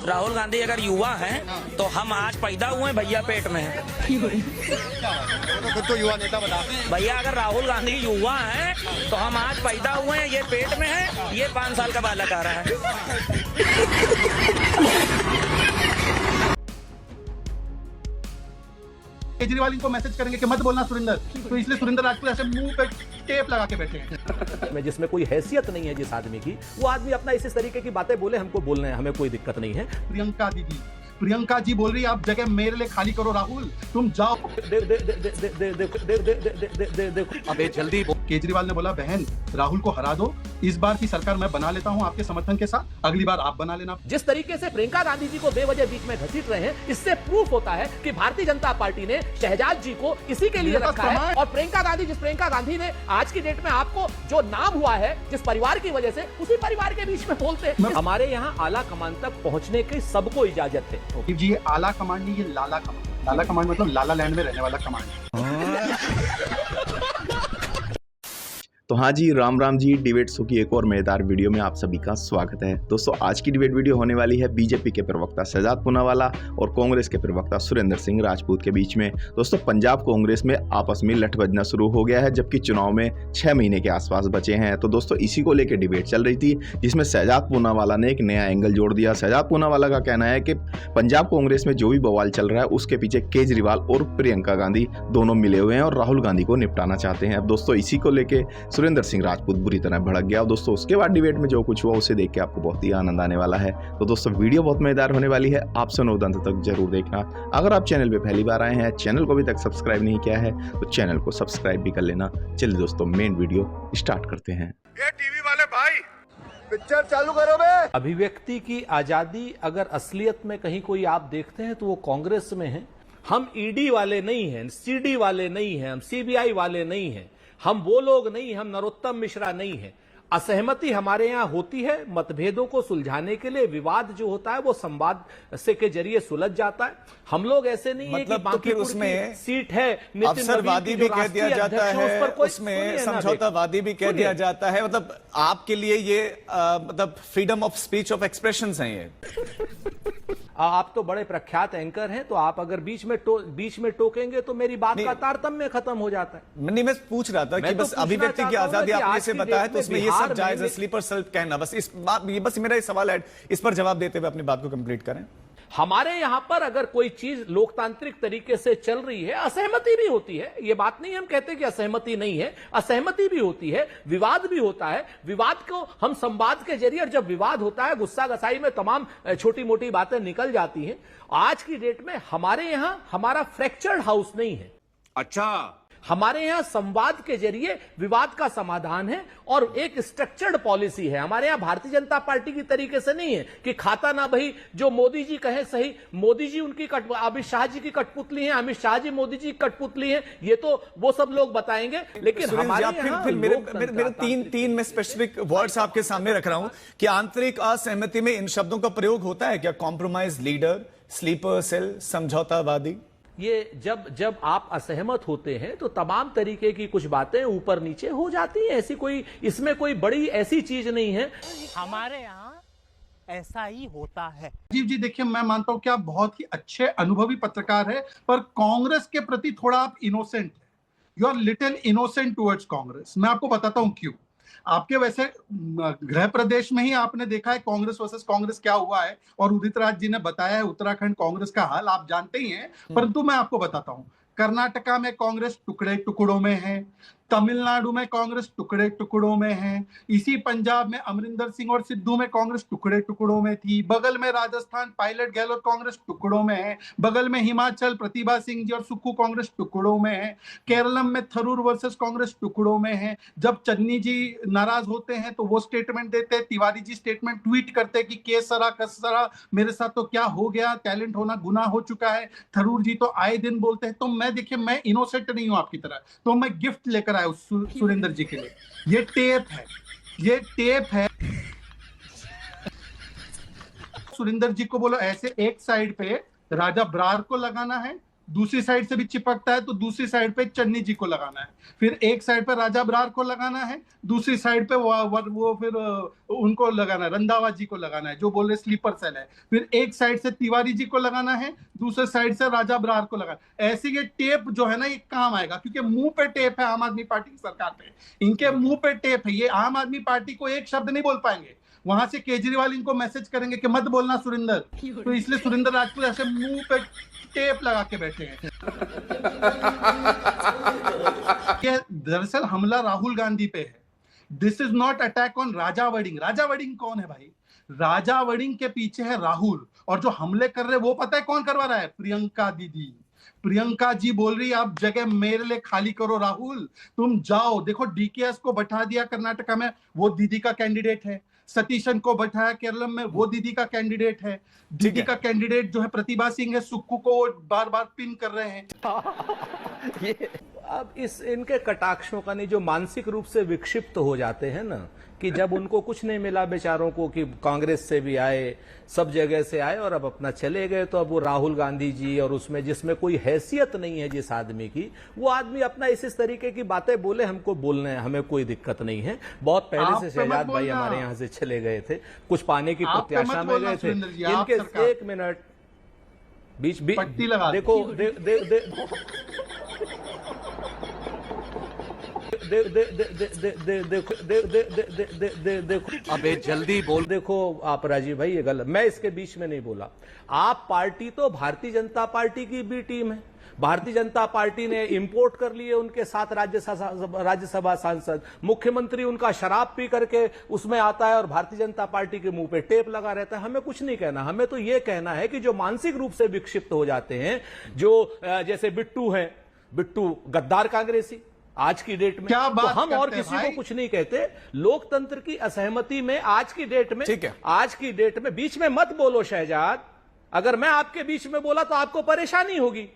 राहुल गांधी अगर युवा हैं तो हम आज पैदा हुए हैं भैया पेट में हैं। खुद को युवा नेता बता। भैया अगर राहुल गांधी युवा हैं तो हम आज पैदा हुए हैं, ये पेट में है, ये 5 साल का बालक आ रहा है। केजरीवाल इनको मैसेज करेंगे कि मत बोलना सुरेंद्र, तो इसलिए सुरेंद्र राजपूत ऐसे मुंह पे टेप लगा के बैठे हैं। में जिसमें कोई हैसियत नहीं है जिस आदमी की, वो आदमी अपना इस तरीके की बातें बोले, हमको बोलने हैं, हमें कोई दिक्कत नहीं है। प्रियंका जी बोल रही है आप जगह मेरे लिए खाली करो राहुल, तुम जाओ। अबे जल्दी। केजरीवाल ने बोला बहन राहुल को हरा दो, इस बार की सरकार मैं बना लेता हूं आपके समर्थन के साथ, अगली बार आप बना लेना। जिस तरीके से प्रियंका गांधी जी को बेवजह बीच में घसीट रहे हैं, इससे प्रूफ होता है कि भारतीय जनता पार्टी ने शहजाद जी को इसी के लिए रखा है। और प्रियंका गांधी ने आज की डेट में आपको जो नाम हुआ है जिस परिवार की वजह से, उसी परिवार के बीच में बोलते। हमारे यहाँ आला कमान तक पहुंचने की सबको इजाजत है। जी ये आला कमांड नहीं, ये लाला कमांड। लाला कमांड मतलब लाला लैंड में रहने वाला कमांड। तो हाँ जी, राम राम जी। डिबेट शो की एक और मजेदार वीडियो में आप सभी का स्वागत है। दोस्तों आज की डिबेट वीडियो होने वाली है बीजेपी के प्रवक्ता शहजाद पूनावाला और कांग्रेस के प्रवक्ता सुरेंद्र सिंह राजपूत के बीच में। दोस्तों पंजाब कांग्रेस में आपस में लठ बजना शुरू हो गया है, जबकि चुनाव में 6 महीने के आसपास बचे हैं। तो दोस्तों इसी को लेकर डिबेट चल रही थी, जिसमें शहजाद पूनावाला ने एक नया एंगल जोड़ दिया। शहजाद पूनावाला का कहना है कि पंजाब कांग्रेस में जो भी बवाल चल रहा है उसके पीछे केजरीवाल और प्रियंका गांधी दोनों मिले हुए हैं और राहुल गांधी को निपटाना चाहते हैं। अब दोस्तों इसी को लेकर सुरेंद्र सिंह राजपूत बुरी तरह भड़क गया। दोस्तों उसके बाद डिबेट में जो कुछ हुआ उसे देख के आपको बहुत ही आनंद आने वाला है। तो दोस्तों वीडियो बहुत मजेदार होने वाली है, आप सुनो अंत तक जरूर देखना। अगर आप चैनल पे पहली बार आए हैं, चैनल को अभी तक सब्सक्राइब नहीं किया है तो चैनल को सब्सक्राइब भी कर लेना। चलिए दोस्तों मेन वीडियो स्टार्ट करते हैं। ये टीवी वाले भाई पिक्चर चालू करो बे। अभिव्यक्ति की आजादी अगर असलियत में कहीं कोई आप देखते हैं तो वो कांग्रेस में है। हम ईडी वाले नहीं हैं, सीडी वाले नहीं हैं, हम सीबीआई वाले नहीं हैं, हम वो लोग नहीं, हम नरोत्तम मिश्रा नहीं है। असहमति हमारे यहाँ होती है, मतभेदों को सुलझाने के लिए विवाद जो होता है वो संवाद से के जरिए सुलझ जाता है। हम लोग ऐसे नहीं है कि बाकी उसमें सीट है, अवसरवादी भी कह दिया जाता है, उसमें समझौतावादी भी कह दिया जाता है। मतलब आपके लिए ये मतलब freedom of speech of expression है ये। आप तो बड़े प्रख्यात एंकर हैं, तो आप अगर बीच में टोकेंगे तो मेरी बात का तारतम्य खत्म हो जाता है। नहीं मैं पूछ रहा था कि बस अभिव्यक्ति की आजादी आपने इसे बताया तो उसमें ये सब जायज है, स्लीपर सेल कहना। बस मेरा ये सवाल है, इस पर जवाब देते हुए अपनी बात को कंप्लीट करें। हमारे यहां पर अगर कोई चीज लोकतांत्रिक तरीके से चल रही है, असहमति भी होती है, ये बात नहीं हम कहते कि असहमति नहीं है, असहमति भी होती है, विवाद भी होता है। विवाद को हम संवाद के जरिए, और जब विवाद होता है गुस्सा गसाई में तमाम छोटी मोटी बातें निकल जाती हैं। आज की डेट में हमारे यहां हमारा फ्रैक्चर्ड हाउस नहीं है। अच्छा, हमारे यहां संवाद के जरिए विवाद का समाधान है और एक स्ट्रक्चर्ड पॉलिसी है। हमारे यहां भारतीय जनता पार्टी की तरीके से नहीं है कि खाता ना भाई, जो मोदी जी कहे सही। मोदी जी उनकी अमित शाह जी की कठपुतली है, अमित शाह जी मोदी जी की कठपुतली है, ये तो वो सब लोग बताएंगे। लेकिन हमारे यहाँ मेरे तीन मैं स्पेसिफिक वर्ड्स आपके सामने रख रहा हूं कि आंतरिक असहमति में इन शब्दों का प्रयोग होता है क्या? कॉम्प्रोमाइज लीडर, स्लीपर सेल, समझौतावादी। ये जब आप असहमत होते हैं तो तमाम तरीके की कुछ बातें ऊपर नीचे हो जाती हैं। ऐसी कोई, इसमें कोई बड़ी ऐसी चीज नहीं है। हमारे यहाँ ऐसा ही होता है। जी देखिए मैं मानता हूं कि आप बहुत ही अच्छे अनुभवी पत्रकार है, पर कांग्रेस के प्रति थोड़ा आप इनोसेंट है। You are little innocent towards Congress. मैं आपको बताता हूं क्यों। आपके वैसे गृह प्रदेश में ही आपने देखा है कांग्रेस वर्सेस कांग्रेस क्या हुआ है, और उदित राज जी ने बताया है उत्तराखंड कांग्रेस का हाल आप जानते ही हैं। परंतु मैं आपको बताता हूं, कर्नाटका में कांग्रेस टुकड़े टुकड़ों में है, तमिलनाडु में कांग्रेस टुकड़े टुकड़ों में है, इसी पंजाब में अमरिंदर सिंह और सिद्धू में कांग्रेस टुकड़े टुकड़ों में थी, बगल में राजस्थान पायलट गहलोत कांग्रेस टुकड़ों में है, बगल में हिमाचल प्रतिभा सिंह जी और सुक्खू कांग्रेस टुकड़ों में है, केरलम में थरूर वर्सेस कांग्रेस टुकड़ों में है। जब चन्नी जी नाराज होते हैं तो वो स्टेटमेंट देते हैं, तिवारी जी स्टेटमेंट ट्वीट करते हैं कि के सरा कस सरा, मेरे साथ तो क्या हो गया, टैलेंट होना गुनाह हो चुका है। थरूर जी तो आए दिन बोलते हैं। तो मैं देखिए मैं इनोसेंट नहीं हूं आपकी तरह, तो मैं गिफ्ट लेकर आया सुरेंद्र जी के लिए। ये टेप है। सुरेंद्र जी को बोलो ऐसे एक साइड पे राजा ब्रार को लगाना है, दूसरी साइड से भी चिपकता है तो दूसरी साइड पे चन्नी जी को लगाना है, फिर एक साइड पे राजा बरार को लगाना है, दूसरी साइड पे वो फिर उनको लगाना है, रंधावा जी को लगाना है जो बोल रहे स्लीपर सेल है, फिर एक साइड से तिवारी जी को लगाना है, दूसरे साइड से राजा बरार को लगाना। ऐसे ये टेप जो है ना ये काम आएगा, क्योंकि मुंह पे टेप है आम आदमी पार्टी की सरकार पे, इनके मुंह पे टेप है, ये आम आदमी पार्टी को एक शब्द नहीं बोल पाएंगे। वहां से केजरीवाल इनको मैसेज करेंगे कि मत बोलना सुरिंदर, तो इसलिए सुरिंदर राजपूत ऐसे मुंह पे टेप लगा के बैठे हैं। ये दरअसल हमला राहुल गांधी पे है। This is not attack on Raja wedding. Raja wedding कौन है भाई? राजा वडिंग के पीछे है राहुल, और जो हमले कर रहे वो पता है कौन करवा रहा है? प्रियंका दीदी। प्रियंका जी बोल रही है आप जगह मेरे लिए खाली करो राहुल, तुम जाओ। देखो डीकेएस को बैठा दिया कर्नाटका में, वो दीदी का कैंडिडेट है। सतीशन को बैठाया केरलम में, वो दीदी का कैंडिडेट है। दीदी का कैंडिडेट जो है प्रतिभा सिंह है, सुक्कू को बार बार पिन कर रहे हैं। अब इनके कटाक्षों का नहीं, जो मानसिक रूप से विक्षिप्त हो जाते हैं ना, कि जब उनको कुछ नहीं मिला बेचारों को, कि कांग्रेस से भी आए, सब जगह से आए और अब अपना चले गए, तो अब वो राहुल गांधी जी और उसमें जिसमें कोई हैसियत नहीं है जिस आदमी की, वो आदमी अपना इस तरीके की बातें बोले, हमको बोलने हैं, हमें कोई दिक्कत नहीं है। बहुत पहले से शहजाद भाई हमारे यहाँ से चले गए थे, कुछ पाने की प्रत्याशा में गए थे। इनके एक मिनट बीच देखो देखो अबे जल्दी बोल। देखो आप राजीव भाई, ये गलत, मैं इसके बीच में नहीं बोला। आप पार्टी तो भारतीय जनता पार्टी की बी टीम है। भारतीय जनता पार्टी ने इंपोर्ट कर लिए उनके साथ राज्यसभा सांसद, मुख्यमंत्री उनका शराब पी करके उसमें आता है और भारतीय जनता पार्टी के मुंह पे टेप लगा रहता है। हमें कुछ नहीं कहना, हमें तो ये कहना है कि जो मानसिक रूप से विक्षिप्त हो जाते हैं, जो जैसे बिट्टू हैं, बिट्टू गद्दार कांग्रेसी आज की डेट में, क्या तो बात हम और करते किसी भाई? को कुछ नहीं कहते। लोकतंत्र की असहमति में आज की डेट में, ठीक है, आज की डेट में बीच में मत बोलो शहजाद। अगर मैं आपके बीच में बोला तो आपको परेशानी होगी।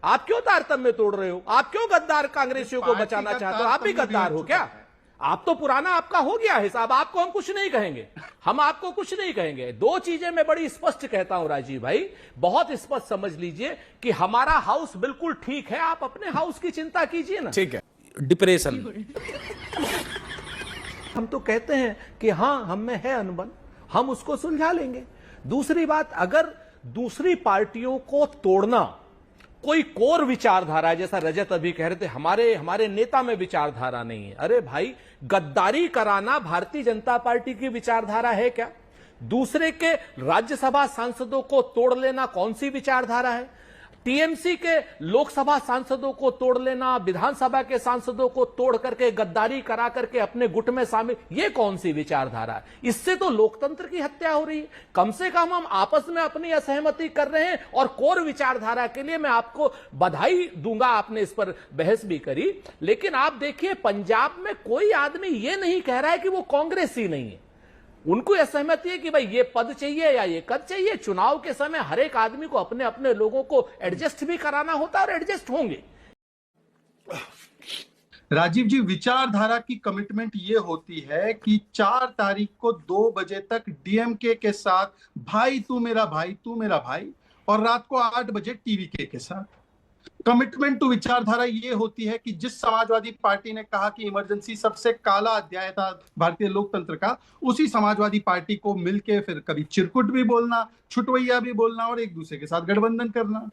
आप क्यों तारतम्य तोड़ रहे हो? आप क्यों गद्दार कांग्रेसियों को बचाना चाहते हो? आप भी गद्दार हो क्या? आप तो पुराना आपका हो गया हिसाब, आपको हम कुछ नहीं कहेंगे, हम आपको कुछ नहीं कहेंगे। दो चीजें मैं बड़ी स्पष्ट कहता हूं राजीव भाई, बहुत स्पष्ट समझ लीजिए कि हमारा हाउस बिल्कुल ठीक है, आप अपने हाउस की चिंता कीजिए ना। ठीक है। डिप्रेशन हम तो कहते हैं कि हां हम में है अनबन, हम उसको सुलझा लेंगे। दूसरी बात, अगर दूसरी पार्टियों को तोड़ना कोई कोर विचारधारा है, जैसा रजत अभी कह रहे थे हमारे नेता में विचारधारा नहीं है। अरे भाई, गद्दारी कराना भारतीय जनता पार्टी की विचारधारा है क्या? दूसरे के राज्यसभा सांसदों को तोड़ लेना कौन सी विचारधारा है? टीएमसी के लोकसभा सांसदों को तोड़ लेना, विधानसभा के सांसदों को तोड़ करके गद्दारी करा करके अपने गुट में शामिल, ये कौन सी विचारधारा है? इससे तो लोकतंत्र की हत्या हो रही है। कम से कम हम आपस में अपनी असहमति कर रहे हैं, और कोर विचारधारा के लिए मैं आपको बधाई दूंगा, आपने इस पर बहस भी करी। लेकिन आप देखिए, पंजाब में कोई आदमी ये नहीं कह रहा है कि वो कांग्रेसी नहीं है। उनको यह सहमति है कि भाई ये पद चाहिए या ये कद चाहिए। चुनाव के समय हर एक आदमी को अपने अपने लोगों को एडजस्ट भी कराना होता है और एडजस्ट होंगे। राजीव जी, विचारधारा की कमिटमेंट ये होती है कि 4 तारीख को 2 बजे तक डीएमके के साथ भाई तू मेरा भाई, और रात को 8 बजे टीवीके के साथ। कमिटमेंट टू विचारधारा ये होती है कि जिस समाजवादी पार्टी ने कहा कि इमरजेंसी सबसे काला अध्याय था भारतीय लोकतंत्र का, उसी समाजवादी पार्टी को मिलके फिर कभी चिरकुट भी बोलना, छुटवैया भी बोलना और एक दूसरे के साथ गठबंधन करना।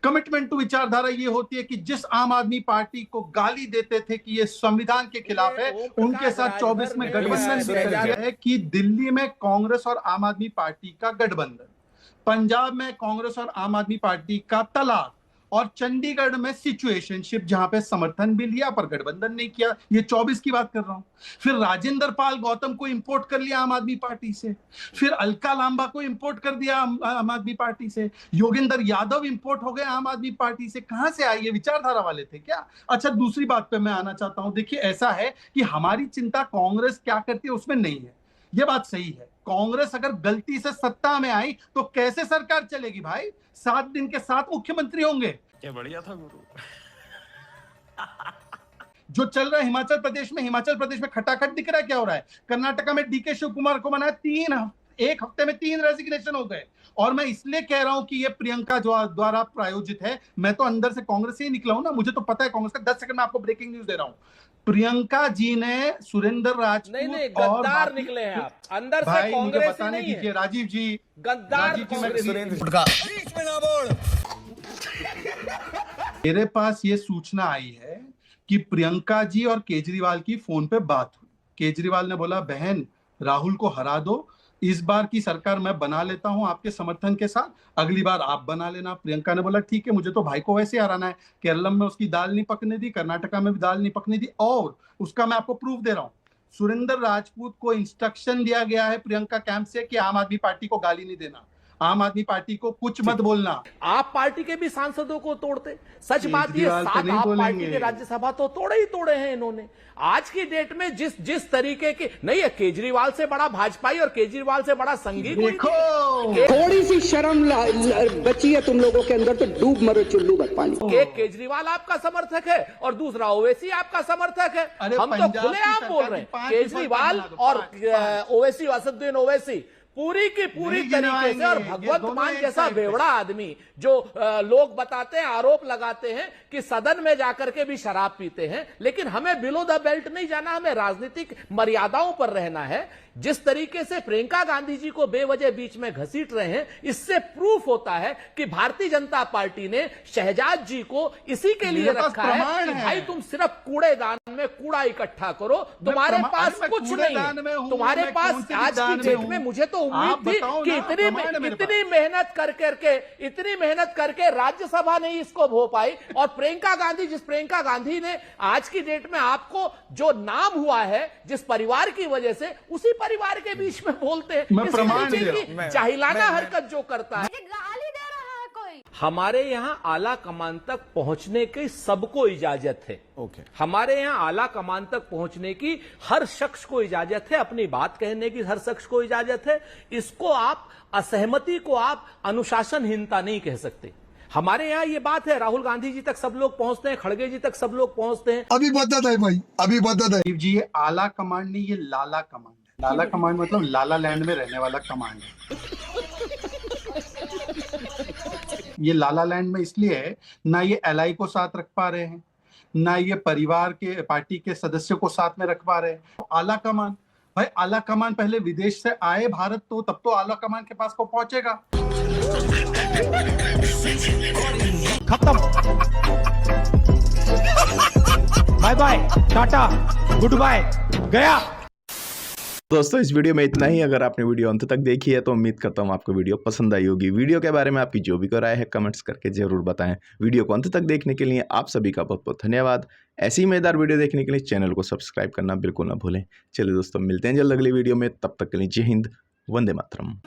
कमिटमेंट टू विचारधारा ये होती है कि जिस आम आदमी पार्टी को गाली देते थे कि ये संविधान के खिलाफ है, उनके साथ 24 में गठबंधन किया गया है। कि दिल्ली में कांग्रेस और आम आदमी पार्टी का गठबंधन, पंजाब में कांग्रेस और आम आदमी पार्टी का तलाक, और चंडीगढ़ में सिचुएशनशिप, जहां पे समर्थन भी लिया पर गठबंधन नहीं किया। ये 24 की बात कर रहा हूं। फिर राजेंद्र पाल गौतम को इंपोर्ट कर लिया आम आदमी पार्टी से, फिर अलका लांबा को इंपोर्ट कर दिया आम आदमी पार्टी से, योगेंद्र यादव इंपोर्ट हो गए आम आदमी पार्टी से। कहां से आए? ये विचारधारा वाले थे क्या? अच्छा, दूसरी बात पे मैं आना चाहता हूं। देखिए, ऐसा है कि हमारी चिंता कांग्रेस क्या करती है उसमें नहीं है, ये बात सही है। कांग्रेस अगर गलती से सत्ता में आई तो कैसे सरकार चलेगी भाई? 7 दिन के 7 मुख्यमंत्री होंगे। क्या बढ़िया था गुरु। जो चल रहा है हिमाचल प्रदेश में खटाखट दिख रहा है। क्या हो रहा है कर्नाटका में? डीके शिव कुमार को बनाया एक हफ्ते में 3 रेजिग्नेशन हो गए। और मैं इसलिए कह रहा हूं कि ये प्रियंका द्वारा प्रायोजित है। मैं तो अंदर से कांग्रेस से ही निकला हूं ना, मुझे तो पता है कांग्रेस का। 10 सेकंड में आपको ब्रेकिंग न्यूज दे रहा हूं। प्रियंका जी ने सुरेंद्र राजपूत नहीं, और गद्दार निकले हैं आप, अंदर से भाई मुझे कांग्रेस ही बताने नहीं दीजिए है। राजीव जी, गद्दार राजीव जी, कांग्रेस। मेरे पास ये सूचना आई है कि प्रियंका जी और केजरीवाल की फोन पे बात हुई। केजरीवाल ने बोला बहन राहुल को हरा दो, इस बार की सरकार मैं बना लेता हूं आपके समर्थन के साथ, अगली बार आप बना लेना। प्रियंका ने बोला ठीक है, मुझे तो भाई को वैसे ही हराना है। केरलम में उसकी दाल नहीं पकने दी, कर्नाटका में भी दाल नहीं पकने दी, और उसका मैं आपको प्रूफ दे रहा हूं। सुरेंद्र राजपूत को इंस्ट्रक्शन दिया गया है प्रियंका कैंप से कि आम आदमी पार्टी को गाली नहीं देना, आम आदमी पार्टी को कुछ मत बोलना। आप पार्टी के भी सांसदों को तोड़ते। सच बात ये, केजरीवाल तो 7 नहीं आप बोलेंगे। पार्टी के राज्यसभा तो तोड़े ही तोड़े हैं इन्होंने। आज की डेट में जिस तरीके के नहीं है, केजरीवाल से बड़ा भाजपाई और केजरीवाल से बड़ा संघी कोई देखो नहीं। थोड़ी सी शर्म बची है तुम लोगों के अंदर तो डूब मरो चुल्लू भर पानी। एक केजरीवाल आपका समर्थक है और दूसरा ओवैसी आपका समर्थक है। अरे हम तो पंजाब की खुलेआम सरकार बोल की रहे हैं, 5 केजरीवाल रिफॉर्म और पाँच। ओवैसी, असदुद्दीन ओवैसी पूरी की पूरी नहीं तरीके से, और गिनवाएंगे, ये भगवंत दोनों मान एक जैसा साइड पे। बेवड़ा आदमी जो लोग बताते हैं, आरोप लगाते हैं कि सदन में जाकर के भी शराब पीते हैं, लेकिन हमें बिलो द बेल्ट नहीं जाना, हमें राजनीतिक मर्यादाओं पर रहना है। जिस तरीके से प्रियंका गांधी जी को बेवजह बीच में घसीट रहे हैं, इससे प्रूफ होता है कि भारतीय जनता पार्टी ने शहजाद जी को इसी के लिए मेरे पास रखा है प्रमाण कि है। भाई तुम सिर्फ कूड़ेदान में कूड़ा इकट्ठा करो, तुम्हारे पास मैं कुछ नहीं कूड़ेदान में है। हूं, तुम्हारे मैं पास कौन से आज की विधान में डेट हूं? में मुझे तो आप उम्मीद थी बताओ कि ना, इतनी प्रमाण है मेरे इतनी मेहनत करके राज्यसभा नहीं इसको हो पाई। और प्रियंका गांधी, जिस प्रियंका गांधी ने आज की डेट में आपको जो नाम हुआ है जिस परिवार की वजह से, उसी परिवार के बीच में बोलते हैं। मैं इस प्रमाण तरीके दे रहा की हूं। जाहिलाना हरकत जो करता है। गाली दे रहा है कोई। हमारे यहां आला कमान तक पहुंचने की सबको इजाजत है। ओके। हमारे यहां आला कमान तक पहुंचने की हर शख्स को इजाजत है, अपनी बात कहने की हर शख्स को इजाजत है। इसको आप असहमति को आप अनुशासनहीनता नहीं कह सकते। हमारे यहां ये बात है, राहुल गांधी जी तक सब लोग पहुंचते हैं, खड़गे जी तक सब लोग पहुंचते हैं। अभी बदत है भाई, अभी बदत है। राजीव जी, ये आला कमांड नहीं, ये लाला कमांड है। लाला कमांड मतलब लाला लैंड में रहने वाला कमांड है। ये लाला लैंड में इसलिए है, ना ये एलआई को साथ रख पा रहे हैं, ना ये परिवार के पार्टी के सदस्यों को साथ में रख पा रहे हैं। आला कमान, भाई आला कमान पहले विदेश से आए भारत, तो तब तो आला कमान के पास को पहुंचेगा। खत्म। Bye bye, tata, good bye, गया। दोस्तों इस वीडियो में इतना ही। अगर आपने वीडियो अंत तक देखी है तो उम्मीद करता हूँ आपको वीडियो पसंद आई होगी। वीडियो के बारे में आपकी जो भी राय है कमेंट्स करके जरूर बताएं। वीडियो को अंत तक देखने के लिए आप सभी का बहुत बहुत धन्यवाद। ऐसी मजेदार वीडियो देखने के लिए चैनल को सब्सक्राइब करना बिल्कुल ना भूलें। चलिए दोस्तों, मिलते हैं जल्द अगली वीडियो में। तब तक के लिए जय हिंद, वंदे मातरम।